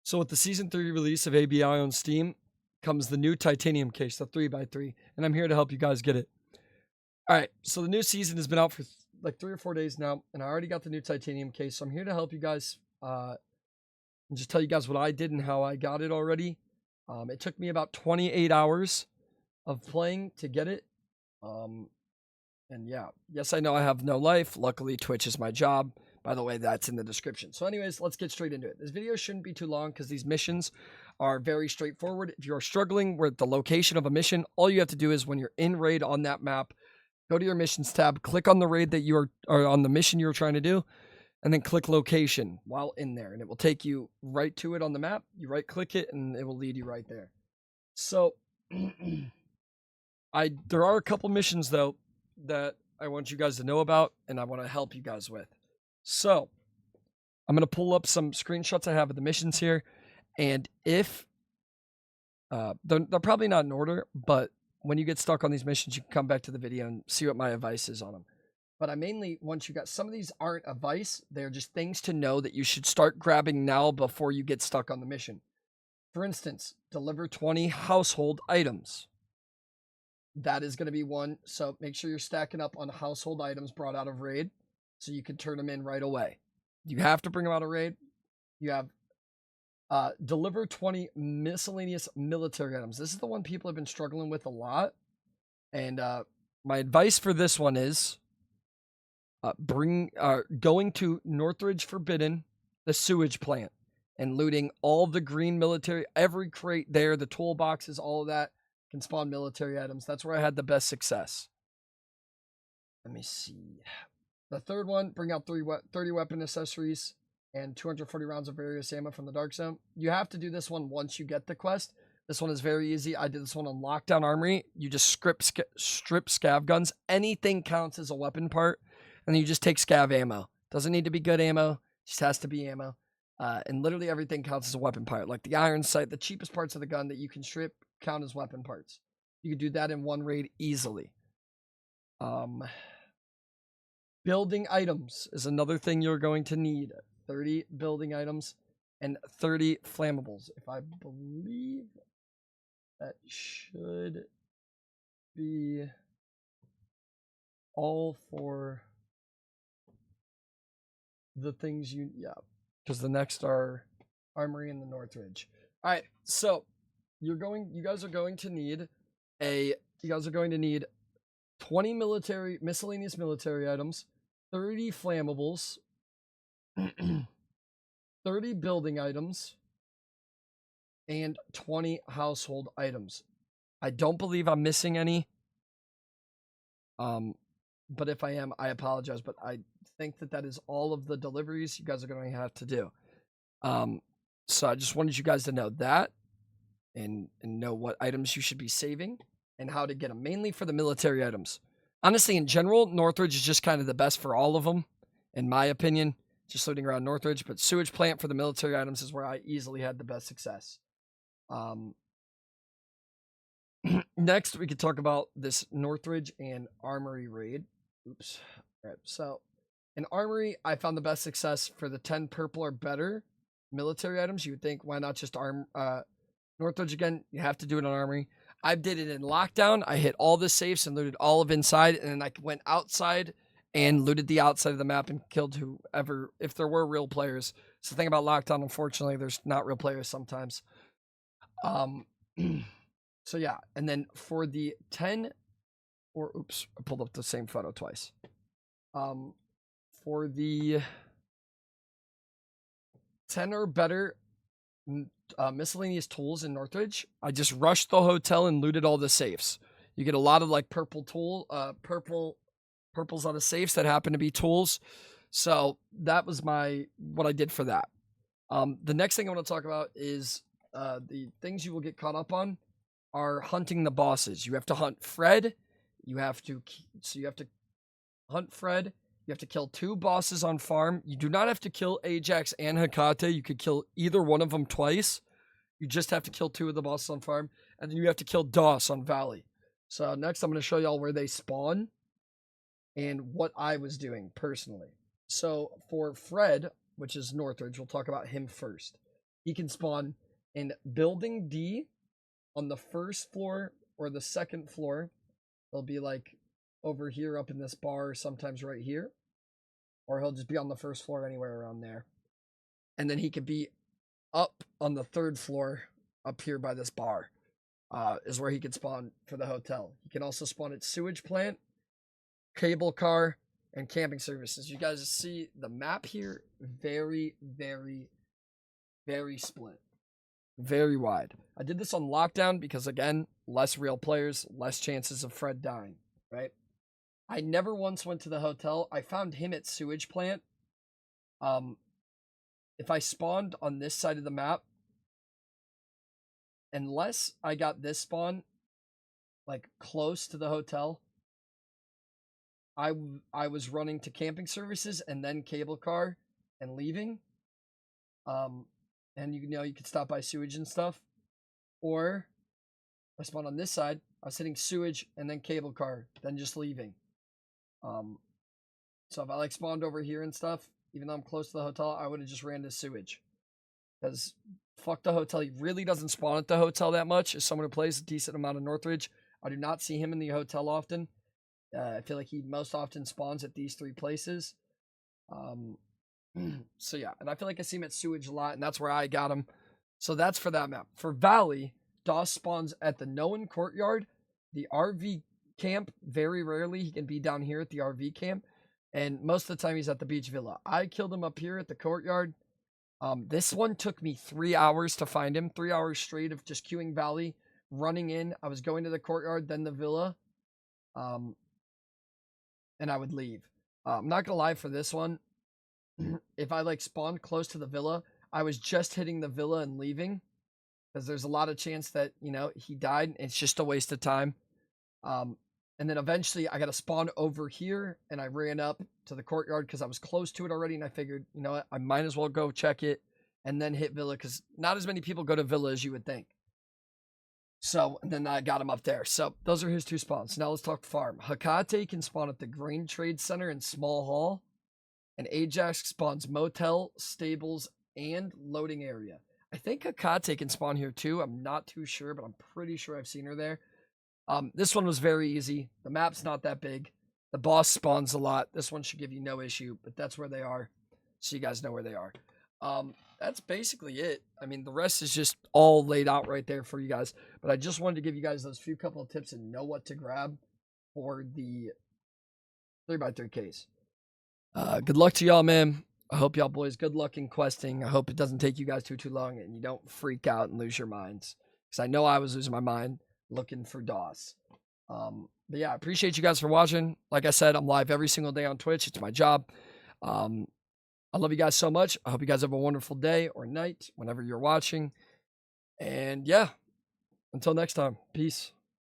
So with the Season 3 release of ABI on Steam comes the new titanium case, the 3x3, and I'm here to help you guys get it. All right, so the new season has been out for like 3 or 4 days now, and I already got the new titanium case, so I'm here to help you guys and just tell you guys what I did and how I got it already. It took me about 28 hours of playing to get it. And yeah, yes, I know I have no life. Luckily, Twitch is my job. By the way, that's in the description. So anyways, let's get straight into it. This video shouldn't be too long because these missions are very straightforward. If you're struggling with the location of a mission, all you have to do is when you're in raid on that map, go to your missions tab, click on the raid that you are or on the mission you're trying to do, and then click location while in there. And it will take you right to it on the map. You right click it and it will lead you right there. So there are a couple missions though that I want you guys to know about and I want to help you guys with. So I'm going to pull up some screenshots I have of the missions here. And if they're probably not in order, but when you get stuck on these missions, you can come back to the video and see what my advice is on them. But I mainly want you guys, some of these aren't advice. They're just things to know that you should start grabbing now before you get stuck on the mission. For instance, deliver 20 household items. That is going to be one. So make sure you're stacking up on household items brought out of raid so you can turn them in right away. You have to bring them out of raid. You have deliver 20 miscellaneous military items. This is the one people have been struggling with a lot. And my advice for this one is going to Northridge Forbidden, the sewage plant, and looting all the green military, every crate there, the toolboxes, all of that can spawn military items. That's where I had the best success. Let me see. The third one, bring out 30 weapon accessories and 240 rounds of various ammo from the Dark Zone. You have to do this one once you get the quest. This one is very easy. I did this one on Lockdown Armory. You just strip scav guns. Anything counts as a weapon part, and then you just take scav ammo. Doesn't need to be good ammo. Just has to be ammo. And literally everything counts as a weapon part. Like the iron sight, the cheapest parts of the gun that you can strip count as weapon parts. You can do that in one raid easily. Building items is another thing you're going to need. 30 building items and 30 flammables. If I believe that should be all for the things because the next are Armory and the Northridge. All right, so you guys are going to need 20 miscellaneous military items, 30 flammables, 30 building items, and 20 household items. I don't believe I'm missing any. But if I am, I apologize. But I think that is all of the deliveries you guys are going to have to do. So I just wanted you guys to know that and know what items you should be saving and how to get them, mainly for the military items. Honestly, in general, Northridge is just kind of the best for all of them, in my opinion, just looting around Northridge. But sewage plant for the military items is where I easily had the best success. Next, we could talk about this Northridge and Armory raid. Oops. All right, so in Armory, I found the best success for the 10 purple or better military items. You would think, why not just Northridge again? You have to do it on Armory. I did it in Lockdown. I hit all the safes and looted all of inside, and then I went outside and looted the outside of the map and killed whoever, if there were real players. So the thing about Lockdown, unfortunately, there's not real players sometimes. So yeah, and then for the 10, oops, I pulled up the same photo twice. For the 10 or better miscellaneous tools in Northridge, I just rushed the hotel and looted all the safes. You get a lot of like purples out of safes that happen to be tools. So that was what I did for that. The next thing I want to talk about is the things you will get caught up on are hunting the bosses. You have to hunt Fred. You have to hunt Fred. You have to kill 2 bosses on farm. You do not have to kill Ajax and Hecate. You could kill either one of them twice. You just have to kill 2 of the bosses on farm. And then you have to kill Doss on Valley. So next I'm going to show y'all where they spawn and what I was doing personally. So for Fred, which is Northridge, we'll talk about him first. he can spawn in building D on the first floor or the second floor. He'll be like over here up in this bar, or sometimes right here, or he'll just be on the first floor anywhere around there. And then he could be up on the third floor up here by this bar, is where he could spawn for the hotel. He can also spawn at sewage plant, cable car, and camping services. You guys see the map here, very, very, very split. Very wide. I did this on lockdown because, again, less real players, less chances of Fred dying, right? I never once went to the hotel. I found him at sewage plant. If I spawned on this side of the map, unless I got this spawn, like, close to the hotel, I was running to camping services and then cable car and leaving. And you could stop by sewage and stuff. Or I spawned on this side, I was hitting sewage and then cable car, then just leaving. So if I like spawned over here and stuff, even though I'm close to the hotel, I would have just ran to sewage. Because fuck the hotel. He really doesn't spawn at the hotel that much. As someone who plays a decent amount of Northridge, I do not see him in the hotel often. I feel like he most often spawns at these three places. So yeah, and I feel like I see him at sewage a lot, and that's where I got him. So that's for that map. For Valley, DOS spawns at the Noan courtyard, the RV camp. Very rarely he can be down here at the RV camp, and most of the time he's at the beach villa. I killed him up here at the courtyard. This one took me 3 hours to find him. 3 hours straight of just queuing Valley, running in. I was going to the courtyard, then the villa, and I would leave. I'm not gonna lie, for this one, if I like spawned close to the villa, I was just hitting the villa and leaving, because there's a lot of chance that, he died. It's just a waste of time. And then eventually I got to spawn over here, and I ran up to the courtyard because I was close to it already, and I figured, you know what, I might as well go check it and then hit villa, because not as many people go to villa as you would think. So, and then I got him up there. So those are his two spawns. Now let's talk farm. Hakate can spawn at the Grain Trade Center and Small Hall. And Ajax spawns motel, stables, and loading area. I think Hakate can spawn here too. I'm not too sure, but I'm pretty sure I've seen her there. This one was very easy. The map's not that big. The boss spawns a lot. This one should give you no issue, but that's where they are. So you guys know where they are. That's basically it. I mean, the rest is just all laid out right there for you guys. But I just wanted to give you guys those few couple of tips and know what to grab for the 3x3 case. Good luck to y'all, man. I hope y'all boys good luck in questing. I hope it doesn't take you guys too long and you don't freak out and lose your minds. Because I know I was losing my mind looking for DOS. But yeah, I appreciate you guys for watching. Like I said, I'm live every single day on Twitch. It's my job. I love you guys so much. I hope you guys have a wonderful day or night whenever you're watching. And yeah, until next time, peace.